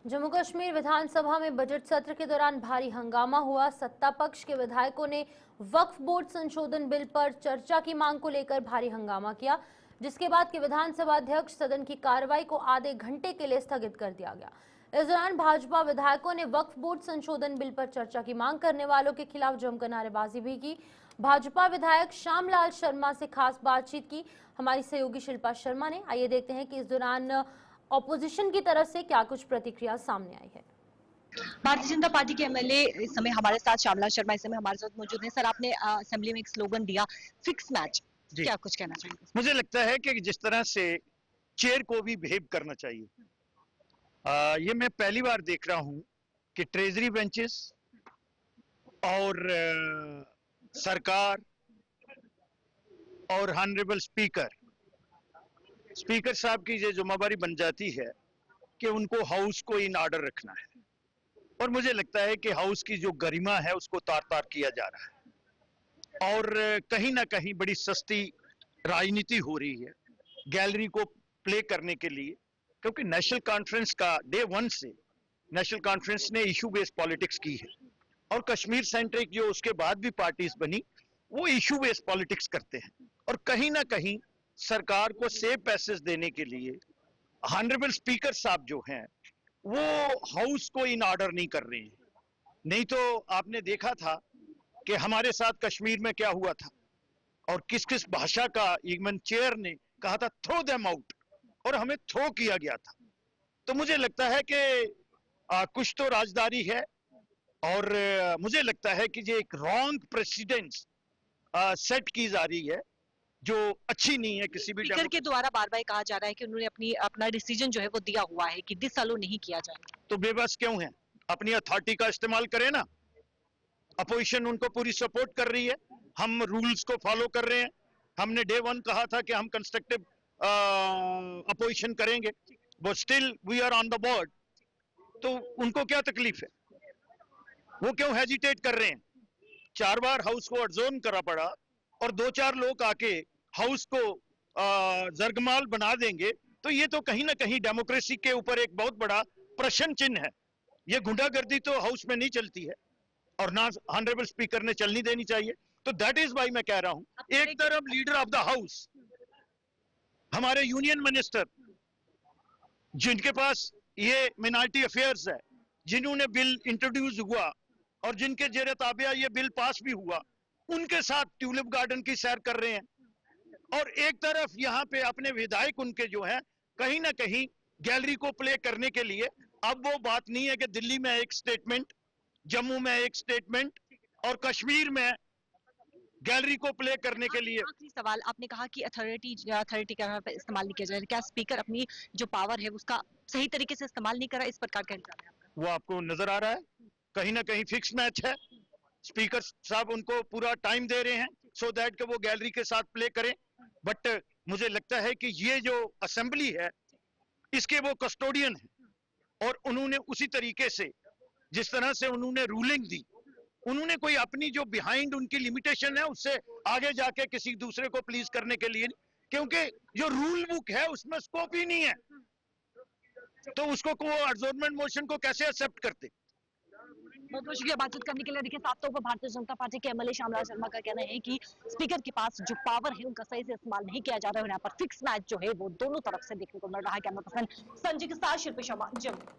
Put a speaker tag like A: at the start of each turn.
A: जम्मू कश्मीर विधानसभा में बजट सत्र के दौरान भारी हंगामा हुआ। सत्ता पक्ष के विधायकों ने वक्फ बोर्ड संशोधन बिल पर चर्चा की मांग को लेकर भारी हंगामा किया, जिसके बाद के विधानसभा अध्यक्ष सदन की कार्रवाई को आधे घंटे के लिए स्थगित कर दिया गया। इस दौरान भाजपा विधायकों ने वक्फ बोर्ड संशोधन बिल पर चर्चा की मांग करने वालों के खिलाफ जमकर नारेबाजी भी की। भाजपा विधायक श्यामलाल शर्मा से खास बातचीत की हमारी सहयोगी शिल्पा शर्मा ने। आइए देखते हैं कि इस दौरान ऑपोजिशन की तरफ से क्या कुछ प्रतिक्रिया सामने आई है।
B: भारतीय जनता पार्टी के एमएलए इस समय हमारे साथ श्यामलाल शर्मा इस समय हमारे साथ मौजूद हैं। सर, आपने असेंबली में एक स्लोगन दिया, फिक्स मैच, क्या कुछ कहना चाहेंगे?
C: मुझे लगता है कि जिस तरह से चेयर को भी बिहेव करना चाहिए, ये मैं पहली बार देख रहा हूं कि ट्रेजरी बेंचेस और सरकार और हॉनरेबल स्पीकर साहब की ये जिम्मेदारी बन जाती है कि उनको हाउस को इन ऑर्डर रखना है, और मुझे लगता है कि हाउस की जो गरिमा है उसको तार तार किया जा रहा है और कहीं ना कहीं बड़ी सस्ती राजनीति हो रही है गैलरी को प्ले करने के लिए, क्योंकि नेशनल कॉन्फ्रेंस का डे वन से नेशनल कॉन्फ्रेंस ने इशू बेस्ड पॉलिटिक्स की है और कश्मीर सेंट्रिक जो उसके बाद भी पार्टीज बनी वो इशू बेस्ड पॉलिटिक्स करते हैं, और कहीं ना कहीं सरकार को सेफ पैसेज देने के लिए ऑनरेबल स्पीकर साहब जो हैं वो हाउस को इन ऑर्डर नहीं कर रहे हैं। नहीं तो आपने देखा था कि हमारे साथ कश्मीर में क्या हुआ था और किस किस भाषा का इवन चेयर ने कहा था थ्रो देम आउट, और हमें थ्रो किया गया था। तो मुझे लगता है कि कुछ तो राजदारी है और मुझे लगता है कि ये एक रॉन्ग प्रेसिडेंस सेट की जा रही है जो अच्छी नहीं है किसी भी
B: स्पीकर के द्वारा बार बार कहा जा रहा है कि उन्होंने अपना डिसीजन जो है वो दिया हुआ है कि डिसअलो नहीं किया जाएगा।
C: तो बेबस क्यों है? अपनी अथॉरिटी का इस्तेमाल करें ना। अपोजिशन उनको पूरी सपोर्ट कर रही है, हम रूल्स को फॉलो कर रहे हैं। हमने डे वन कहा था कि हम कंस्ट्रक्टिव अपोजिशन करेंगे, but still we are on the board. तो उनको क्या तकलीफ है? वो क्यों हेजिटेट कर रहे हैं? 4 बार हाउस को अडजोर्न करा पड़ा और 2-4 लोग आके हाउस को जरगमाल बना देंगे, तो ये तो कहीं ना कहीं डेमोक्रेसी के ऊपर एक बहुत बड़ा प्रश्न चिन्ह है। ये गुंडागर्दी तो हाउस में नहीं चलती है और ना ऑनरेबल स्पीकर ने चलनी देनी चाहिए। तो दैट इज वाई मैं कह रहा हूं, एक तरफ लीडर ऑफ द हाउस हमारे यूनियन मिनिस्टर जिनके पास ये मिनॉरिटी अफेयर्स है, जिन्होंने बिल इंट्रोड्यूस हुआ और जिनके जेरे ताबिया ये बिल पास भी हुआ, उनके साथ ट्यूलिप गार्डन की सैर कर रहे हैं, और एक तरफ यहाँ पे अपने विधायक उनके जो हैं कहीं ना कहीं गैलरी को प्ले करने के लिए। अब वो बात नहीं है कि दिल्ली में एक स्टेटमेंट, जम्मू में एक स्टेटमेंट और कश्मीर में गैलरी को प्ले करने के लिए।
B: आखिरी सवाल, आपने कहा कि अथॉरिटी का इस्तेमाल नहीं किया जाए, क्या स्पीकर अपनी जो पावर है उसका सही तरीके से इस्तेमाल नहीं करा? इस प्रकार का इल्जाम है आपका।
C: वो आपको नजर आ रहा है, कहीं ना कहीं फिक्स मैच है। स्पीकर साहब उनको पूरा टाइम दे रहे हैं सो दैट कि वो गैलरी के साथ प्ले करें, बट मुझे लगता है कि ये जो असेंबली है इसके वो कस्टोडियन है और उन्होंने उसी तरीके से जिस तरह से उन्होंने रूलिंग दी, उन्होंने कोई अपनी जो बिहाइंड उनकी लिमिटेशन है उससे आगे जाके किसी दूसरे को प्लीज करने के लिए, क्योंकि जो रूल बुक है उसमें स्कोप ही नहीं है, तो उसको वो एडजॉर्नमेंट मोशन को कैसे एक्सेप्ट करते।
B: बहुत बहुत शुक्रिया बातचीत करने के लिए। देखिए, साफ तौर पर भारतीय जनता पार्टी के एमएलए श्यामलाल शर्मा का कहना है कि स्पीकर के पास जो पावर है उनका सही से इस्तेमाल नहीं किया जा रहा है। यहाँ पर फिक्स मैच जो है वो दोनों तरफ से देखने को मिल रहा है। कैमरा पर्सन संजय के साथ शिल्पी शर्मा, जम्मू।